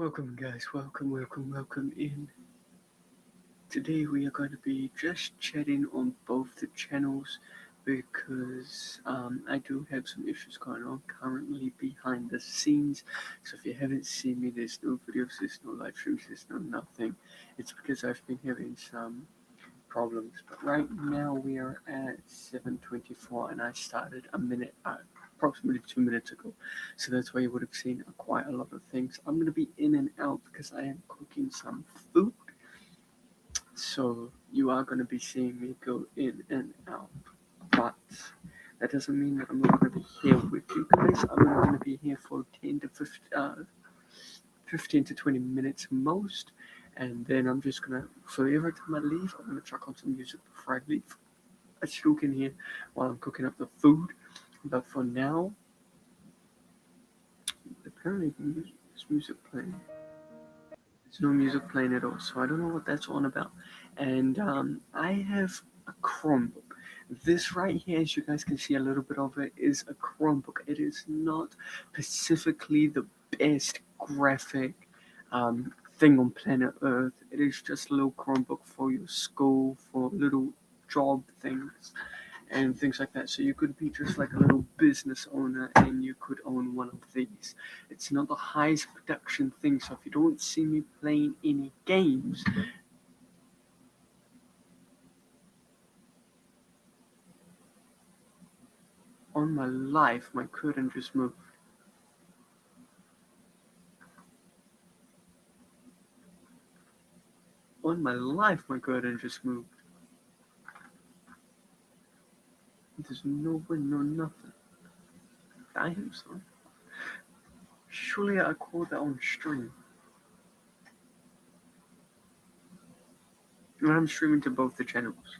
Welcome guys, welcome in. Today we are going to be just chatting on both the channels because I do have some issues going on currently behind the scenes. So if you haven't seen me, there's no videos, there's no live streams, there's no nothing. It's because I've been having some problems. But right now we are at 7:24 and I started approximately 2 minutes ago. So that's why you would have seen quite a lot of things. I'm going to be in and out because I am cooking some food. So you are going to be seeing me go in and out. But that doesn't mean that I'm not going to be here with you guys. I'm only going to be here for 15 to 20 minutes most. And then I'm just going to, so every time I leave, I'm going to chuck on some music before I leave. I still can hear while I'm cooking up the food. But for now, apparently there's music playing. There's no music playing at all, so I don't know what that's on about. And I have a Chromebook. This right here, as you guys can see a little bit of it, is a Chromebook. It is not specifically the best graphic thing on planet Earth. It is just a little Chromebook for your school, for little job things and things like that. So you could be just like a little business owner and you could own one of these. It's not the highest production thing, so if you don't see me playing any games, on my life, my curtain just moved. On my life, my curtain just moved. There's no wind, no nothing. Damn, son. Surely I caught that on stream. And I'm streaming to both the channels.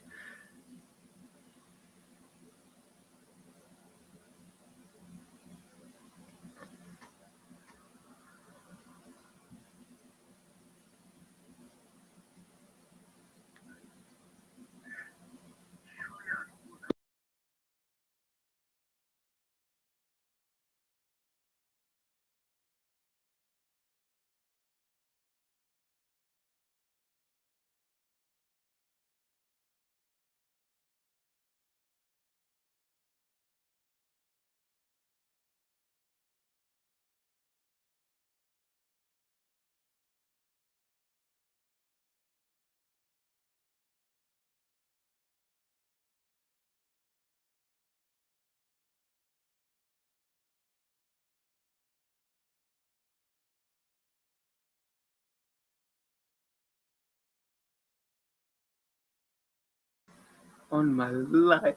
On my life.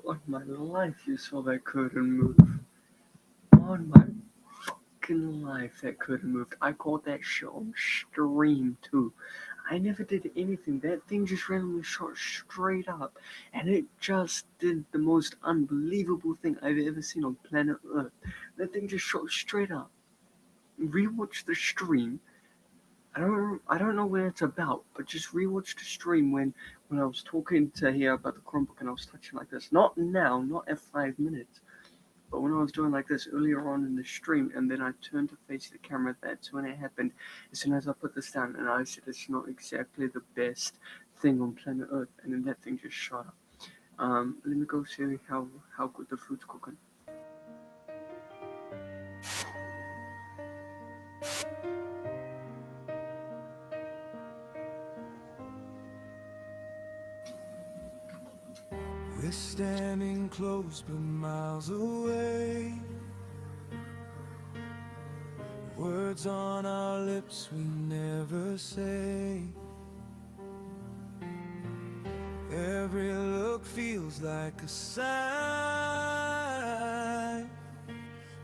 On my life, you saw that curtain move. On my fucking life, that curtain moved. I caught that shit on stream too. I never did anything. That thing just randomly shot straight up, and it just did the most unbelievable thing I've ever seen on planet Earth. That thing just shot straight up. Rewatch the stream. I don't know what it's about, but just rewatch the stream when I was talking to here about the Chromebook and I was touching like this. Not now, not at 5 minutes. But when I was doing like this earlier on in the stream, and then I turned to face the camera, that's when it happened. As soon as I put this down, and I said it's not exactly the best thing on planet Earth, and then that thing just shot up. Let me go see how good the food's cooking. We're standing close but miles away. Words on our lips we never say. Every look feels like a sign,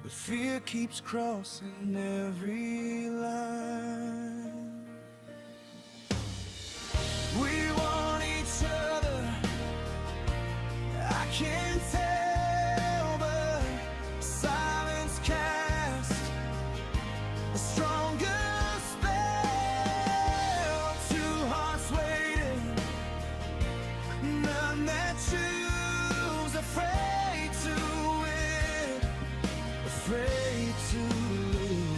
but fear keeps crossing every line. We want each other, I can't tell, but silence casts a stronger spell. Two hearts waiting, none that choose, afraid to win, afraid to lose.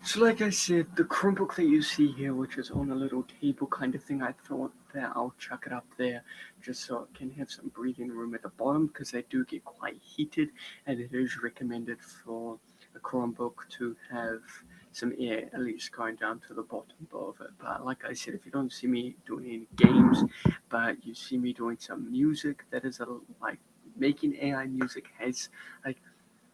So, like I said, the Chromebook that you see here, which is on a little table kind of thing, I thought that I'll chuck it up there just so it can have some breathing room at the bottom because they do get quite heated, and it is recommended for a Chromebook to have some air at least going down to the bottom of it. But like I said, if you don't see me doing any games, but you see me doing some music, that is like making AI music has like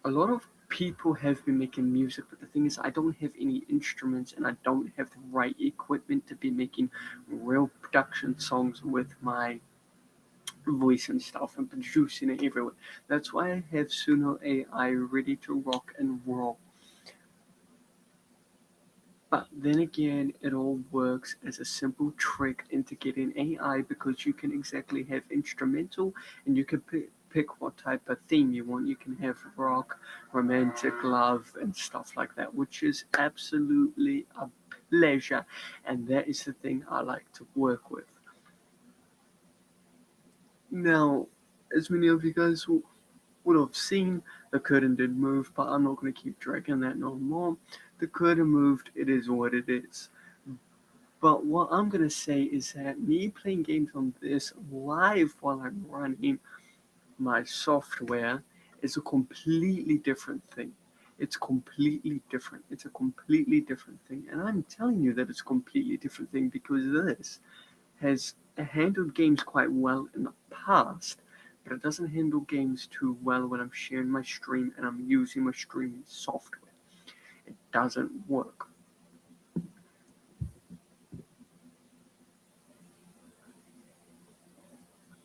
a lot of people have been making music, but the thing is, I don't have any instruments and I don't have the right equipment to be making real production songs with my voice and stuff and producing it everywhere. That's why I have Suno AI ready to rock and roll. But then again, it all works as a simple trick into getting AI because you can exactly have instrumental and you can pick what type of theme you want. You can have rock, romantic, love, and stuff like that, which is absolutely a pleasure. And that is the thing I like to work with. Now, as many of you guys would have seen, the curtain did move, but I'm not going to keep dragging that no more. The curtain moved, it is what it is. But what I'm going to say is that me playing games on this live while I'm running my software is a completely different thing. It's completely different. It's a completely different thing. And I'm telling you that it's a completely different thing because this has handled games quite well in the past, but it doesn't handle games too well when I'm sharing my stream and I'm using my streaming software. It doesn't work.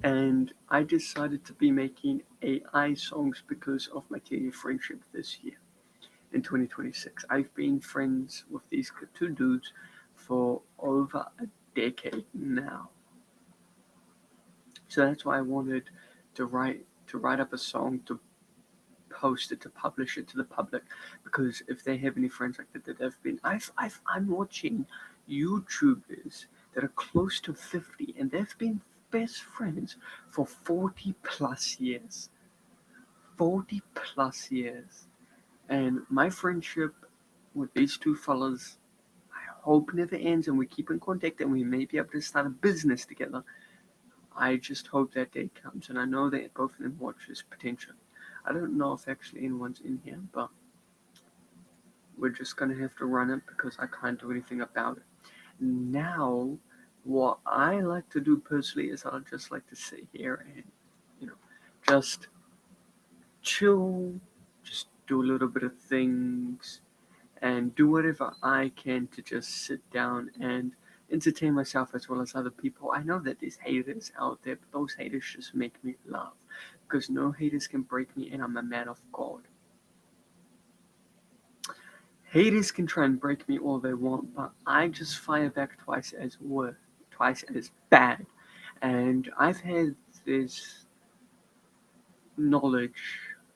And I decided to be making AI songs because of my 10-year friendship this year in 2026. I've been friends with these two dudes for over a decade now. So that's why I wanted to write up a song to post it, to publish it to the public, because if they have any friends like that have been, I'm watching YouTubers that are close to 50 and they've been best friends for 40 plus years. 40 plus years. And my friendship with these two fellas, I hope never ends and we keep in contact and we may be able to start a business together. I just hope that day comes, and I know that both of them watch this potential. I don't know if actually anyone's in here, but we're just gonna have to run it because I can't do anything about it. Now, what I like to do personally is I'd just like to sit here and, just chill, just do a little bit of things, and do whatever I can to just sit down and entertain myself as well as other people. I know that there's haters out there, but those haters just make me laugh because no haters can break me, and I'm a man of God. Haters can try and break me all they want, but I just fire back twice as bad. And I've had this knowledge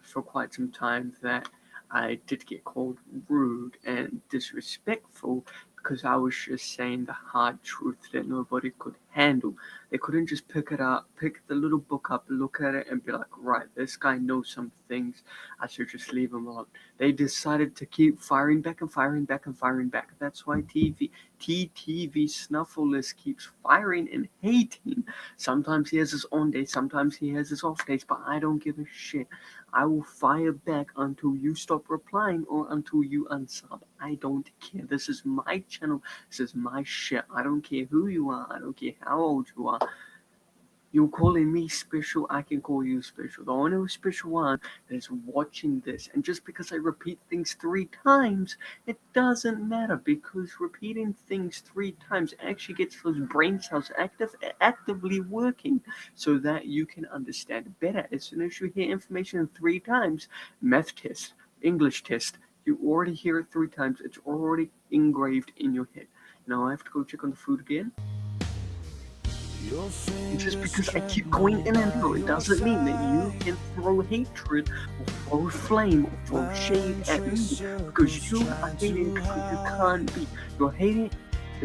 for quite some time that I did get called rude and disrespectful because I was just saying the hard truth that nobody could handle. They couldn't just pick it up, pick the little book up, look at it, and be like, right, this guy knows some things. I should just leave him alone. They decided to keep firing back and firing back and firing back. That's why TTV Snuffleless keeps firing and hating. Sometimes he has his on days, sometimes he has his off days, but I don't give a shit. I will fire back until you stop replying or until you unsub. I don't care. This is my channel. This is my shit. I don't care who you are. I don't care how old you are. You're calling me special, I can call you special. The only special one that is watching this. And just because I repeat things 3 times, it doesn't matter because repeating things 3 times actually gets those brain cells actively working so that you can understand better. As soon as you hear information 3 times, math test, English test, you already hear it 3 times. It's already engraved in your head. Now I have to go check on the food again. And just because I keep going in and out, it doesn't mean that you can throw hatred or throw flame or throw shade at me because you are hating because you can't be. You're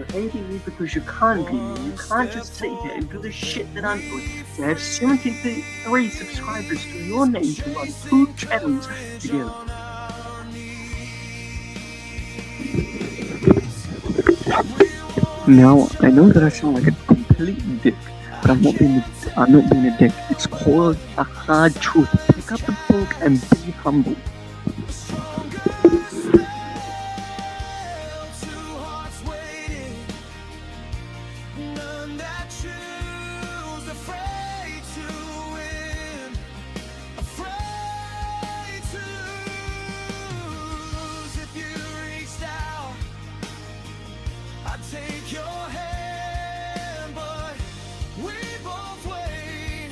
hating me because you can't be me. You can't just sit here and do the shit that I'm doing. You have 73 subscribers to your name to run 2 channels together. Now I know that I sound like a complete dick, but I'm not being a dick. It's called a hard truth. Pick up the book and be humble. Two hearts waiting, none that choose, afraid to win, afraid to lose. If you reached out, I'd take your hand, but we both wait.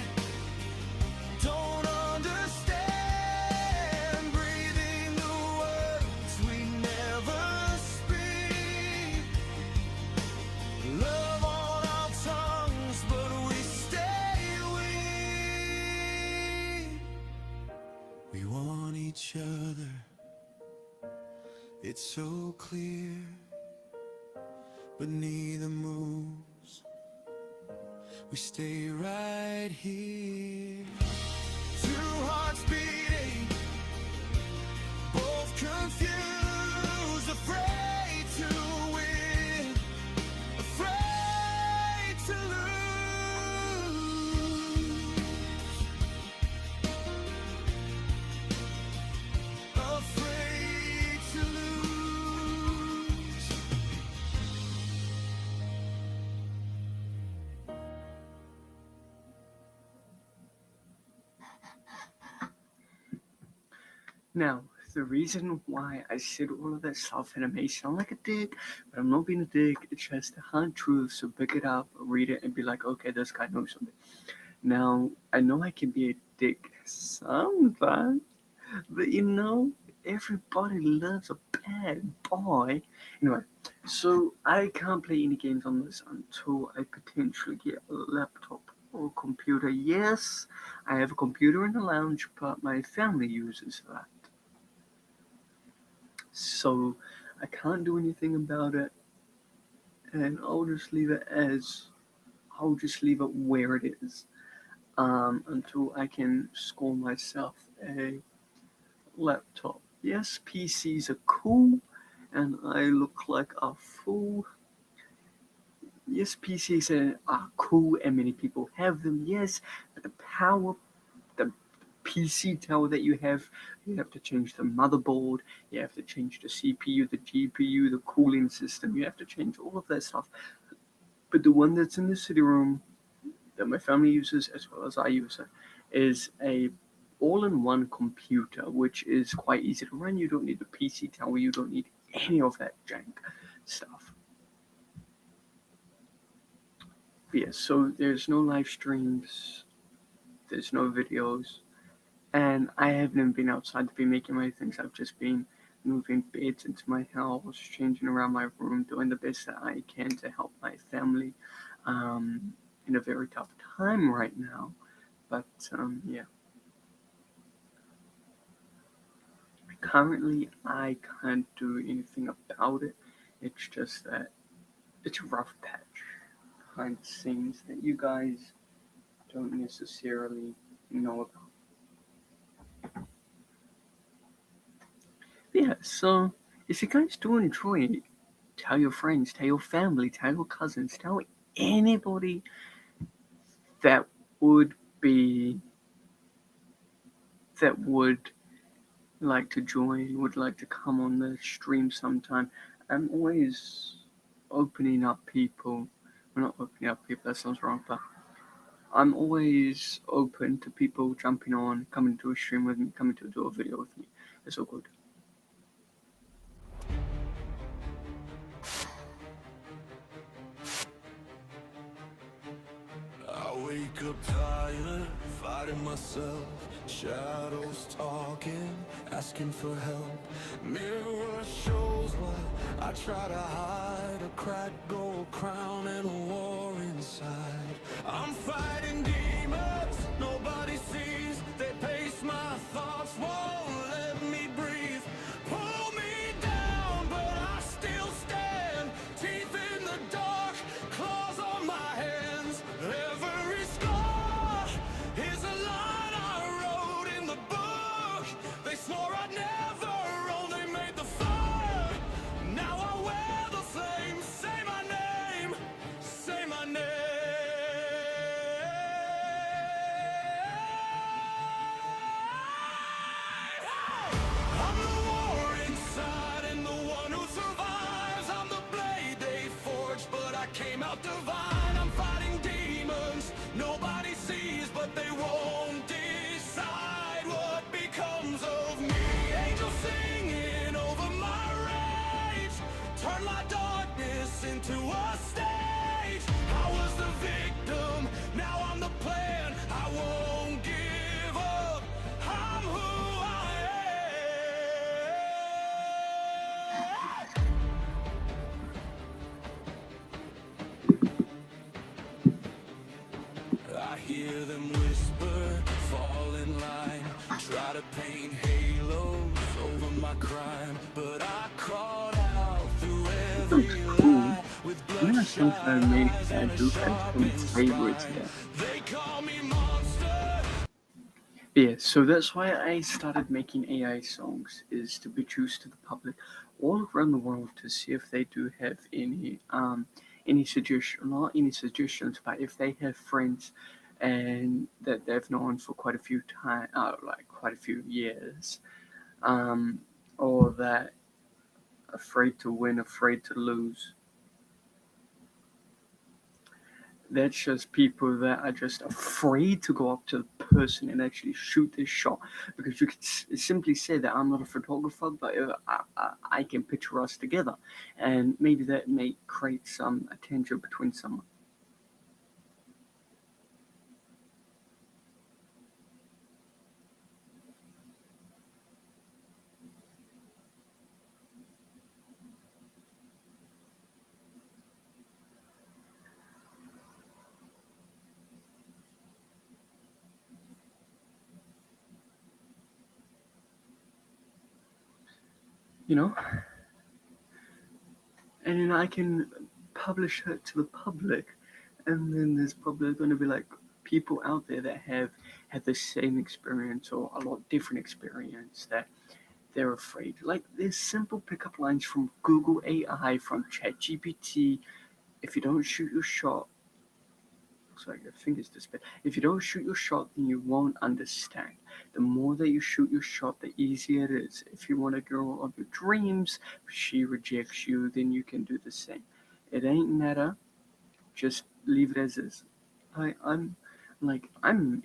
Don't understand, breathing the words we never speak. Love on our tongues, but we stay weak. We want each other, it's so clear, but neither moves. We stay right here. Two hearts beating, both confused, afraid to win, afraid to lose, afraid to lose. Now, the reason why I said all of that stuff, and it may sound like a dick, but I'm not being a dick. It's just the hard truth. So pick it up, read it, and be like, okay, this guy knows something. Now, I know I can be a dick sometimes, but everybody loves a bad boy. Anyway, so I can't play any games on this until I potentially get a laptop or computer. Yes, I have a computer in the lounge, but my family uses that. So I can't do anything about it, and I'll just leave it where it is until I can score myself a laptop. Yes, PCs are cool, and I look like a fool. Yes, PCs are cool, and many people have them. Yes, but the PC tower that you have to change the motherboard, you have to change the CPU, the GPU, the cooling system, you have to change all of that stuff. But the one that's in the city room that my family uses as well as I use it is a all-in-one computer, which is quite easy to run. You don't need the PC tower, you don't need any of that jank stuff. But yeah, so there's no live streams, there's no videos, and I haven't even been outside to be making my things. I've just been moving beds into my house, changing around my room, doing the best that I can to help my family in a very tough time right now. But yeah. Currently, I can't do anything about it. It's just that it's a rough patch behind the scenes that you guys don't necessarily know about. Yeah, so if you guys do enjoy it, tell your friends, tell your family, tell your cousins, tell anybody that would be that would like to join, would like to come on the stream sometime. I'm always opening up people. Well, not opening up people, that sounds wrong, but I'm always open to people jumping on, coming to a stream with me, coming to do a video with me. It's all good. I wake up tired, fighting myself. Shadows talking, asking for help. Mirror shows what I try to hide. A cracked gold crown and a war inside. I'm fighting demons nobody sees. They pace my thoughts, won't let me breathe. Pull me down, but I still stand. Teeth in the dark, claws on my hands. Every scar is a line I wrote in the book. They swore I'd never own, they made the fire. Now I wear the flame, say my name. came out divine. I'm fighting demons nobody sees, but they won't decide what becomes of me. Angels singing over my rage, turn my darkness into a stage. I was the victim, now I'm the plan. I won't give up, I'm who I am. I hear them whisper, fall in line, try to paint halos over my crime, but I crawled out through Looks every cool. lie with One of the things that I bloodshot made eyes I and a do have sharp some favorites spine. there. They call me monster. Yeah, so that's why I started making AI songs, is to be choose to the public all around the world to see if they do have any suggestion, not any suggestions, but if they have friends and that they've known for quite a few time, like quite a few years, um, or that afraid to win, afraid to lose. That's just people that are just afraid to go up to the person and actually shoot this shot, because you could simply say that I'm not a photographer, but I can picture us together, and maybe that may create some attention between someone. You know, and then I can publish it to the public, and then there's probably going to be like people out there that have had the same experience or a lot different experience that they're afraid. Like there's simple pickup lines from Google AI, from ChatGPT. If you don't shoot your shot, sorry, your fingers disappear. If you don't shoot your shot, then you won't understand. The more that you shoot your shot, the easier it is. If you want a girl of your dreams, she rejects you, then you can do the same. It ain't matter. Just leave it as is. I'm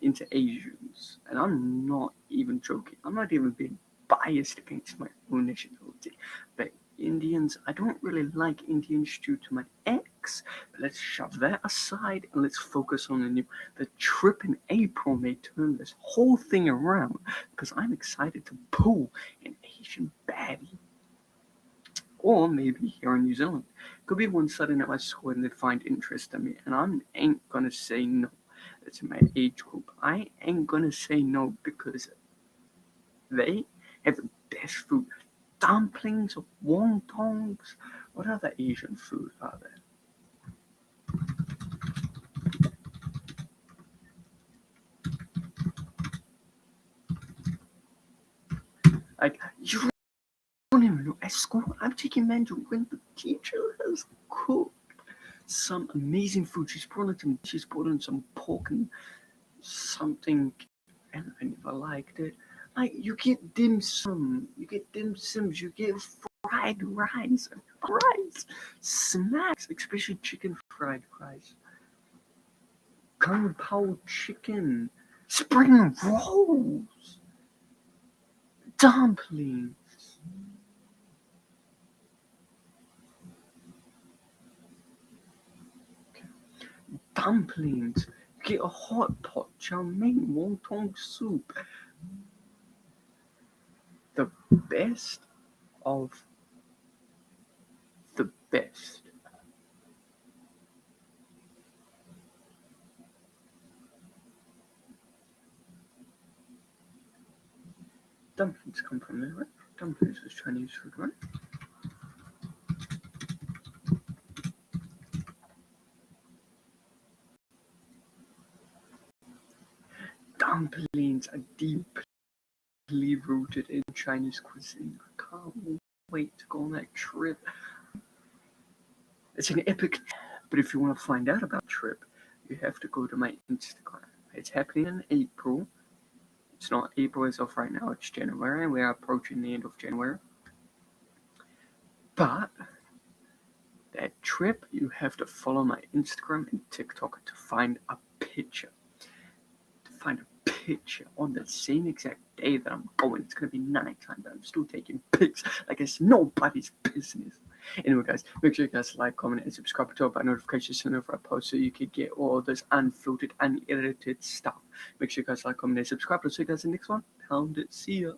into Asians, and I'm not even joking. I'm not even being biased against my own nationality. But Indians, I don't really like Indians due to my ex. But let's shove that aside and let's focus on the new. The trip in April may turn this whole thing around, because I'm excited to pull an Asian baddie. Or maybe here in New Zealand. Could be one sudden at my school and they'd find interest in me, and I ain't gonna say no. It's my age group. I ain't gonna say no, because they have the best food. Dumplings, wontons. What other Asian food are there? Like, you don't even know. At school, I'm taking Mandarin. The teacher has cooked some amazing food. She's brought in some pork and something, and I never liked it. Like, you get dim sums, you get fried rice, snacks, especially chicken fried rice, kung pao chicken, spring rolls, dumplings, dumplings. You get a hot pot, chow mein, wonton soup, the best of the best. Dumplings come from there, right? Dumplings is Chinese food, right? Dumplings are deeply rooted in Chinese cuisine. I can't wait to go on that trip. It's an epic. But if you want to find out about the trip, you have to go to my Instagram. It's happening in April. It's not April as of right now, it's January. We are approaching the end of January. But that trip, you have to follow my Instagram and TikTok to find a picture. On the same exact day that I'm going. It's gonna be nighttime, but I'm still taking pics like it's nobody's business. Anyway, guys, make sure you guys like, comment, and subscribe to our notifications whenever I post so you can get all this unfiltered, unedited stuff. Make sure you guys like, comment, and subscribe. I'll see you guys in the next one. Pound it. See ya.